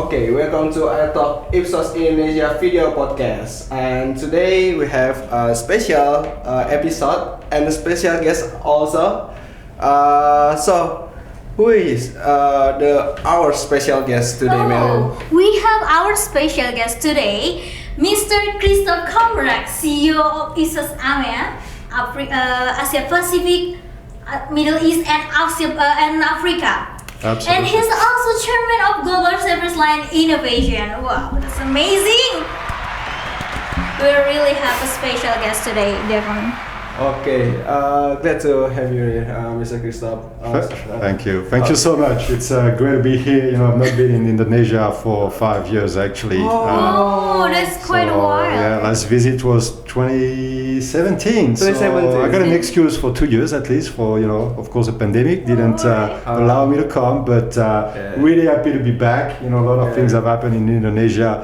Okay, welcome to I Talk Ipsos Indonesia video podcast. And today we have a special episode and a special guest also. So, who is our special guest today, Mary? We have our special guest today, Mr. Christophe Cambournac, CEO of Ipsos AMEA, Asia Pacific, Middle East, and Africa. Absolutely. And he's also chairman of Global Service Line Innovation. Wow, that's amazing. We really have a special guest today, Devon. Okay, glad to have you here, Mr. Christophe. Thank you. Thank you so much. It's great to be here. You know, I've not been in Indonesia for 5 years actually. That's quite a while. Yeah, last visit was 2017. So I got an excuse for 2 years at least for, you know, of course the pandemic didn't allow me to come, but really happy to be back. You know, a lot of things have happened in Indonesia,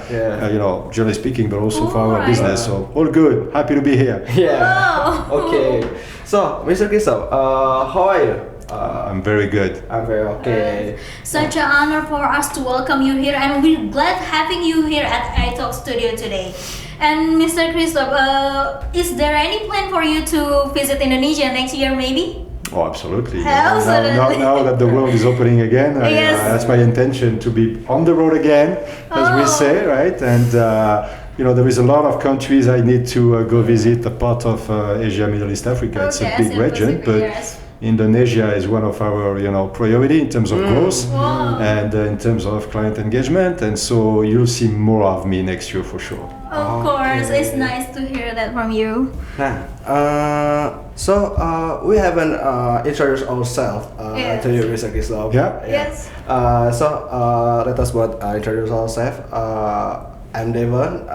you know, generally speaking, but also for our business. So all good. Happy to be here. Yeah. Okay, so Mr. Christophe, how are you? I'm very good. I'm very okay. Such an honor for us to welcome you here, and we're glad having you here at iTalk Studio today. And Mr. Christophe, is there any plan for you to visit Indonesia next year, maybe? Oh, absolutely. Absolutely. Now that the world is opening again, that's my intention to be on the road again, as we say, right? And you know, there is a lot of countries I need to go visit. A part of Asia, Middle East, Africa. It's a big region, but Indonesia is one of our, you know, priority in terms of growth and in terms of client engagement. And so you'll see more of me next year for sure. Of course, it's nice to hear that from you. So we haven't introduced ourselves to you, Mr. Christophe. Yes. So let us both introduce ourselves. I'm Devon.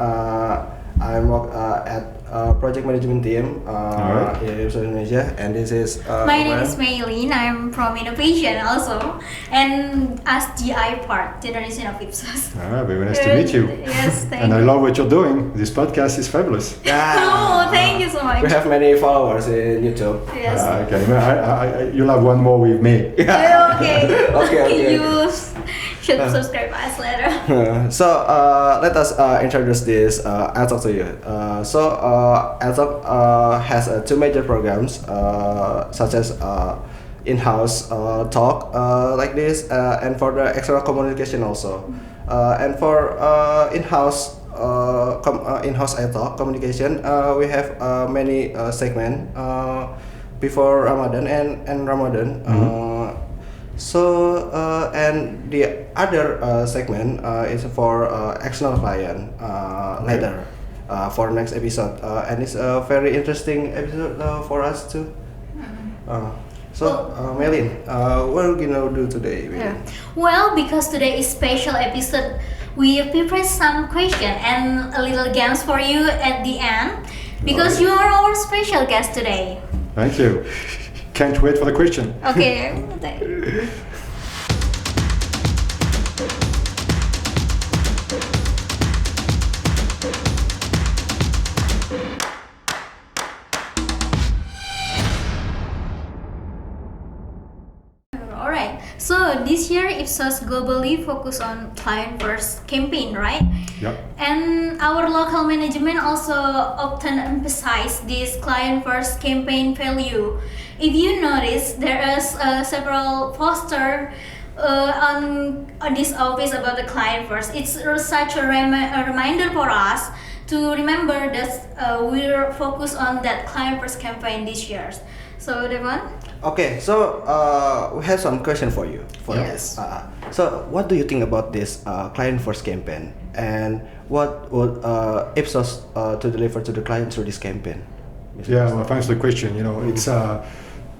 I work at project management team in Ipsos Indonesia, and this is my name is Maylene. I'm from innovation also, and as GI part, generation of Ipsos. Very nice to meet you. Yes, thank and you. I love what you're doing. This podcast is fabulous. Oh, thank you so much. We have many followers in YouTube. Yes. Okay, you'll have one more with me. Okay. You should subscribe us later. So let us introduce this iTalk to you. So iTalk has two major programs, such as in-house talk like this, and for the external communication also. And for in-house iTalk communication, we have many segments before Ramadan and Ramadan. So and the other segment is for external client later for next episode, and it's a very interesting episode for us too. So Maylene, what are we gonna do today? Well, because today is special episode, we prepared some question and a little games for you at the end, because you are our special guest today. Thank you. Can't wait for the question. Okay. Alright. So this year Ipsos globally focus on client first campaign, right? Yep. And our local management also often emphasize this client first campaign value. If you notice, there is several posters on this office about the client first. It's such a reminder for us to remember that we're focused on that client first campaign this year. So Devon? Okay, so we have some question for you. This. So what do you think about this client first campaign, and what would Ipsos to deliver to the client through this campaign? Yeah, well, thanks for the question. You know, it's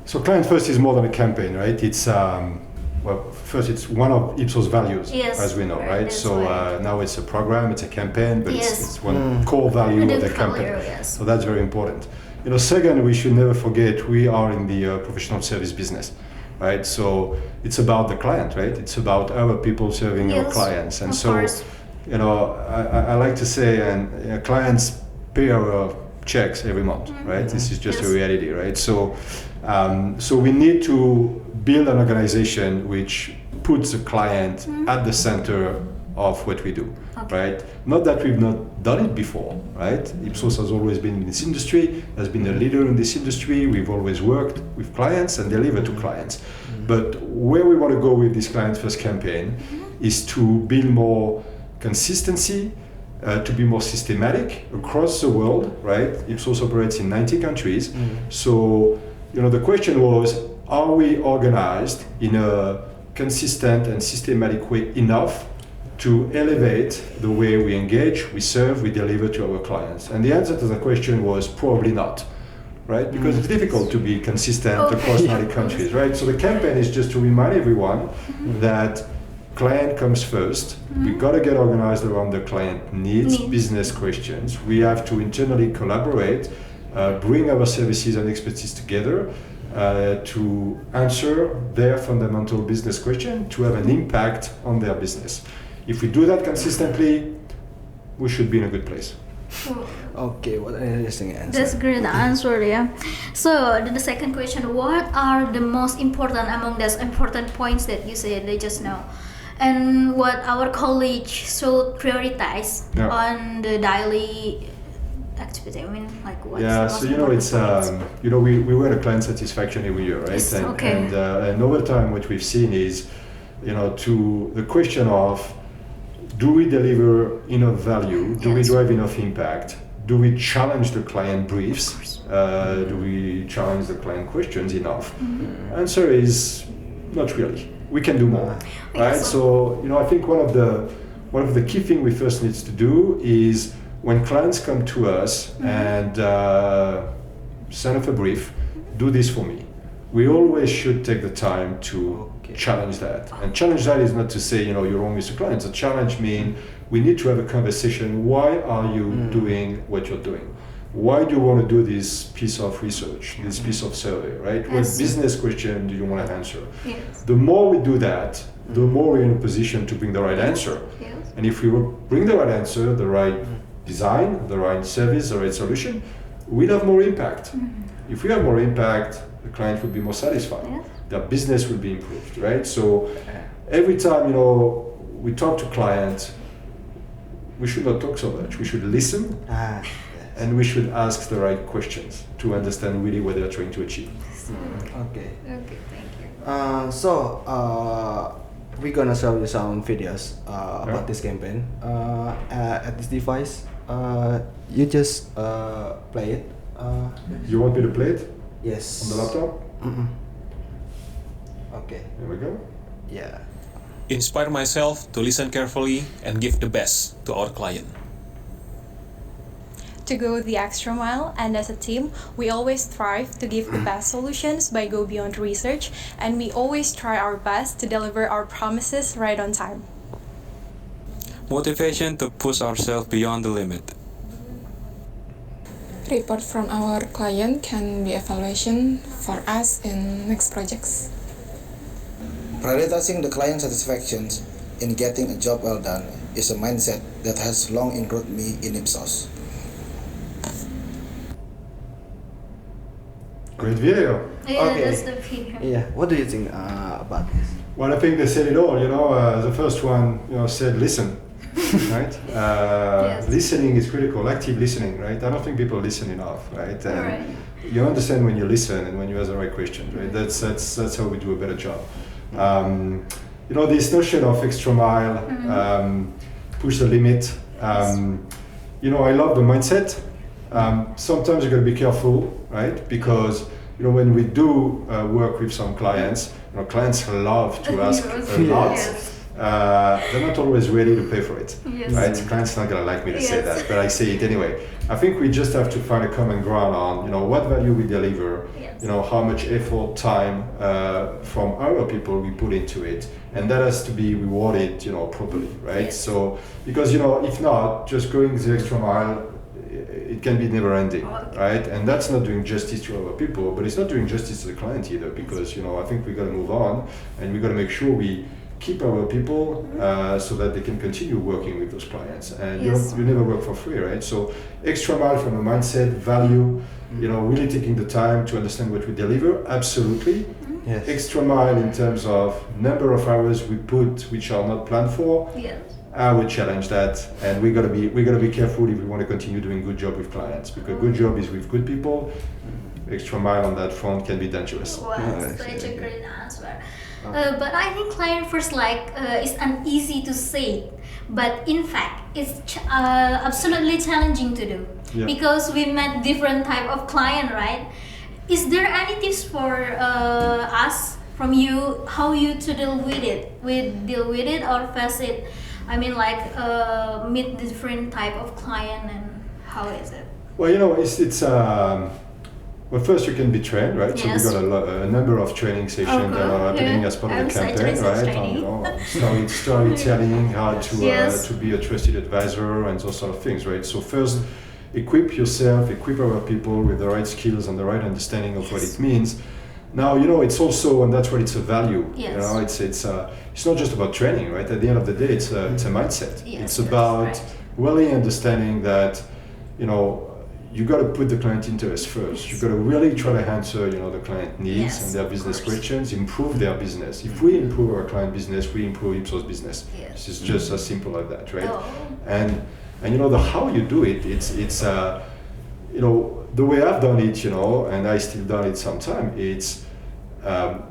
so client first is more than a campaign, right? It's well, first it's one of Ipsos values, as we know, right? So now it's a program, it's a campaign, but it's one core value of the campaign. So that's very important. You know, second, we should never forget we are in the professional service business, right? So it's about the client, right? It's about our people serving our clients, and so you know, I like to say, and clients pay our checks every month, right? This is just a reality, right? So, so we need to build an organization which puts the client at the center of what we do, right? Not that we've not done it before, right? Ipsos has always been in this industry, has been a leader in this industry. We've always worked with clients and delivered to clients. But where we want to go with this client first campaign is to build more consistency, to be more systematic across the world, right? Ipsos operates in 90 countries. So, the question was, are we organized in a consistent and systematic way enough to elevate the way we engage, we serve, we deliver to our clients? And the answer to the question was probably not, right? Because it's difficult to be consistent across 90 countries, right? So the campaign is just to remind everyone that client comes first. We got to get organized around the client needs, business questions. We have to internally collaborate, bring our services and expertise together to answer their fundamental business question, to have an impact on their business. If we do that consistently, we should be in a good place. Okay, what an interesting answer. That's great answer, yeah. So the second question, what are the most important among those important points that you said just now? And what our colleagues should prioritize on the daily activity? I mean, like what's the most important points? We were at client satisfaction every year, right? Yes, And over time, what we've seen is, to the question of, do we deliver enough value? Do we drive enough impact? Do we challenge the client briefs? Do we challenge the client questions enough? Answer is not really. We can do more, right? So, I think one of the key things we first need to do is, when clients come to us and send us a brief, do this for me. We always should take the time to challenge that. And challenge that is not to say, you're wrong, Mr. Client. So challenge means we need to have a conversation. Why are you doing what you're doing? Why do you want to do this piece of research, this piece of survey, right? What business question do you want to answer? Yes. The more we do that, the more we're in a position to bring the right answer. Yes. And if we bring the right answer, the right design, the right service, the right solution, we'll have more impact. If we have more impact, the client will be more satisfied. Yes. Their business will be improved, right? So every time, we talk to clients, we should not talk so much. We should listen. And we should ask the right questions to understand really what they're trying to achieve. Okay. Okay, thank you. So we're gonna show you some videos about this campaign. At this device, you just play it. You want me to play it? Yes. On the laptop? Okay. There we go. Yeah. Inspire myself to listen carefully and give the best to our client. To go the extra mile, and as a team, we always strive to give the best solutions by go beyond research, and we always try our best to deliver our promises right on time. Motivation to push ourselves beyond the limit. Report from our client can be evaluation for us in next projects. Prioritizing the client satisfaction in getting a job well done is a mindset that has long engrossed me in Ipsos. Great video. Yeah, Okay. that's the video. Yeah. What do you think about this? Well, I think they said it all. The first one, said listen, right? Listening is critical. Active listening, right? I don't think people listen enough, right? And you understand when you listen and when you ask the right questions, right? That's how we do a better job. This notion of extra mile, push the limit. I love the mindset. Sometimes you got to be careful, right? Because when we do work with some clients, clients love to ask a lot. They're not always ready to pay for it, right? Clients not gonna like me to say that, but I say it anyway. I think we just have to find a common ground on, what value we deliver, how much effort, time from our people we put into it, and that has to be rewarded, properly, right? So, because if not, just going the extra mile, it can be never ending, right? And that's not doing justice to our people, but it's not doing justice to the client either, because I think we got to move on, and we got to make sure we keep our people so that they can continue working with those clients. And you never work for free, right? So extra mile from a mindset, value, really taking the time to understand what we deliver, absolutely. Extra mile in terms of number of hours we put which are not planned for, I would challenge that, and we gotta be careful if we want to continue doing good job with clients, because good job is with good people. Extra mile on that front can be dangerous. Wow, such a great answer. But I think client first is uneasy to say, but in fact it's absolutely challenging to do, because we met different type of client, right? Is there any tips for us from you how you to deal with it or face it? I mean, meet different type of client, and how is it? Well, it's well, first you can be trained, right? Yes. So we got a number of training sessions that are happening as part of the campaign, right? On storytelling, how to be a trusted advisor, and those sort of things, right? So first, equip yourself, equip our people with the right skills and the right understanding of what it means. Now, it's also, and that's what it's a value. Yes. It's not just about training, right? At the end of the day, it's a mindset. Yes, it's about really understanding that, you got to put the client interest first. You got to really try to answer, the client needs and their business questions, improve their business. If we improve our client business, we improve Ipsos business. Yes. It's just as simple as that, right? And the how you do it, it's the way I've done it, and I still done it sometimes. It's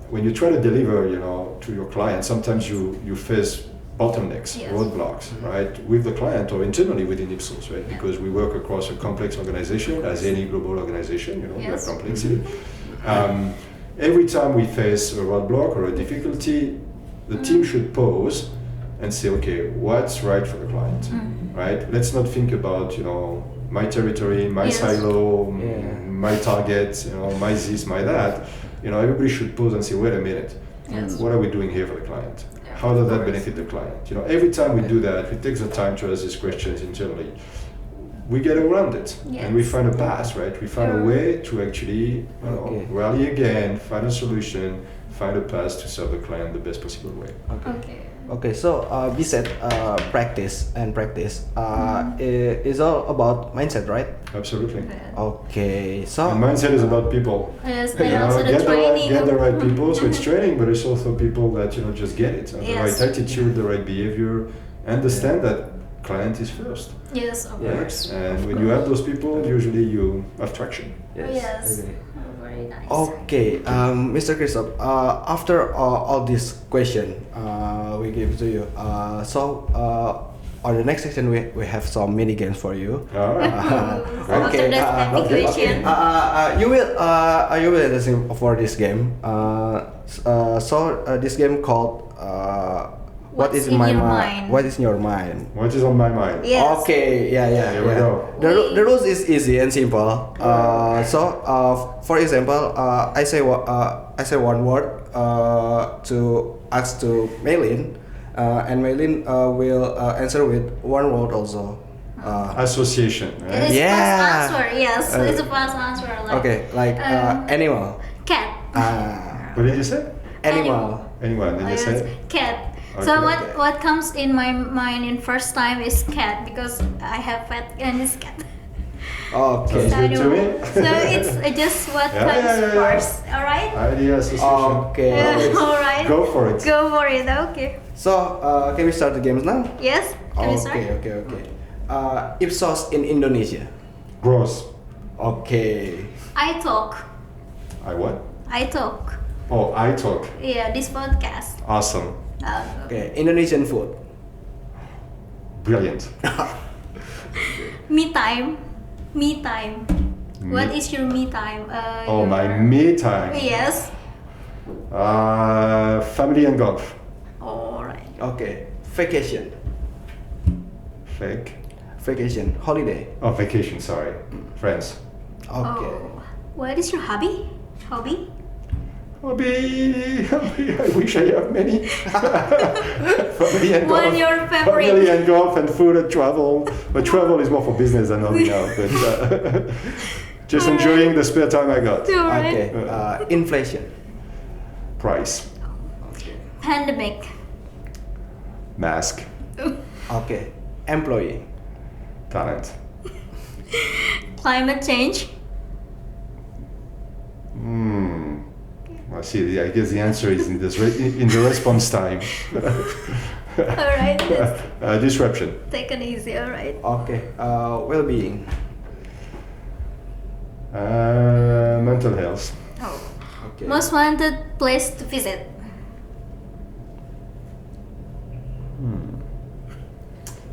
when you try to deliver, to your client, sometimes you face bottlenecks, roadblocks, right, with the client or internally within Ipsos, right? Because we work across a complex organization, as any global organization, we have complexity. Every time we face a roadblock or a difficulty, the team should pause and say, okay, what's right for the client, right? Let's not think about, my territory, my silo, my target, my this, my that. Everybody should pause and say, wait a minute, what are we doing here for the client? How does that benefit the client? Every time we do that, we take the time to ask these questions internally. We get around it, and we find a path, right? We find a way to actually rally again, find a solution, find a path to serve the client the best possible way. Okay, so besides practice is all about mindset, right? Absolutely. Okay, so and mindset is about people. Yes, also the training. Get the right people, so it's training, but it's also people that just get it, the right attitude, the right behavior, understand that client is first. Yes, of course. And when you have those people, usually you have traction. Yes. Very nice. Okay, Mr. Christophe, after all this question we give to you, on the next section we have some mini games for you. Okay. You will listen for this game. This game called What is in my mind? What is in your mind? What is on my mind? Yes. Okay, Here we go. The rules is easy and simple. For example, I say one word to ask to Maylin, and Maylin will answer with one word also. Association. Right? It's fast answer. Yes, it's a fast answer. Animal. Cat. What did you say? Animal. Anyone? Then you said cat. Okay. So what comes in my mind in first time is cat, because I have pet and it's cat. Okay. Sounds good to me. So it's just what comes first. All right. Idea association. Okay. All right. Go for it. Go for it. Okay. So can we start the games now? Yes. Can we start? Okay. Ipsos in Indonesia. Gross. Okay. I talk. I what? I talk. Oh, I talk. Yeah, this podcast. Awesome. Okay, Indonesian food. Brilliant. Me time. What is your me time? My me time. Yes. Family and golf. Alright. Okay, vacation. Vacation, holiday. Oh, vacation, sorry. Friends. Okay. Oh. What is your hobby? Hobby, I wish I have many. Family and golf. What your favorite? Family and golf and food and travel. But travel is more for business than hobby now. But just enjoying the spare time I got. Okay, inflation. Price. Pandemic. Mask. Okay, employee. Talent. Climate change. I see. I guess the answer is in the response time. Alright, Disruption. take it easy, alright. Okay. Well-being. Mental health. Oh. Okay. Most wanted place to visit.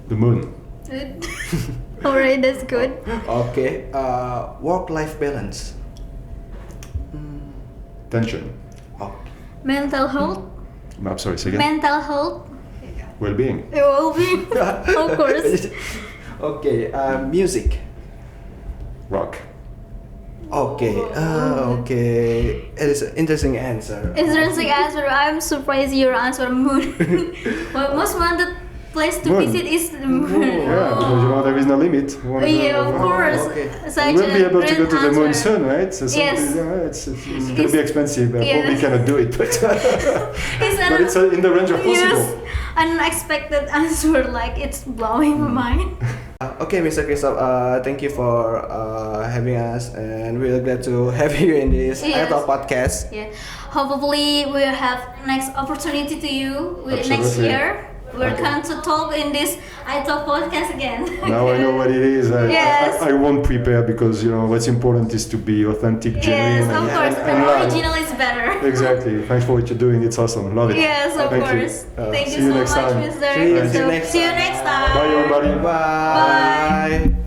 The moon. Good. Alright, that's good. Okay. Work-life balance. Tension. Oh. Mental health. I'm sorry, say again. Mental health. Well-being. Well-being. Of course. Okay. Music. Rock. Okay. Okay. It is an interesting answer. Interesting answer. I'm surprised your answer moon. Well, most wanted place to Moon. visit is the moon. Yeah, because there is no limit. Yeah, of course. Okay. Such You won't be a able to go great to the moon answer. soon, right? So Yes. It's going to be expensive. I probably cannot do it, but, but it's in the range of possible. Yes, unexpected answer. Like it's blowing my mind. Okay, Mr. Christophe, thank you for having us, and we're glad to have you in this Yes. Talk podcast. Yeah. Hopefully we'll have next opportunity to you next Absolutely. year. We're Okay. going to talk in this Talk podcast again. Now I know what it is. Yes. I won't prepare because what's important is to be authentic, Yes, genuine, of course. and learn. Original is better. Exactly. Thanks for what you're doing. It's awesome. Love it. Yes, of Thank course. You. Thank See you you so next much, time. Mr. See you So, next see you time. next time. Bye, everybody. Bye.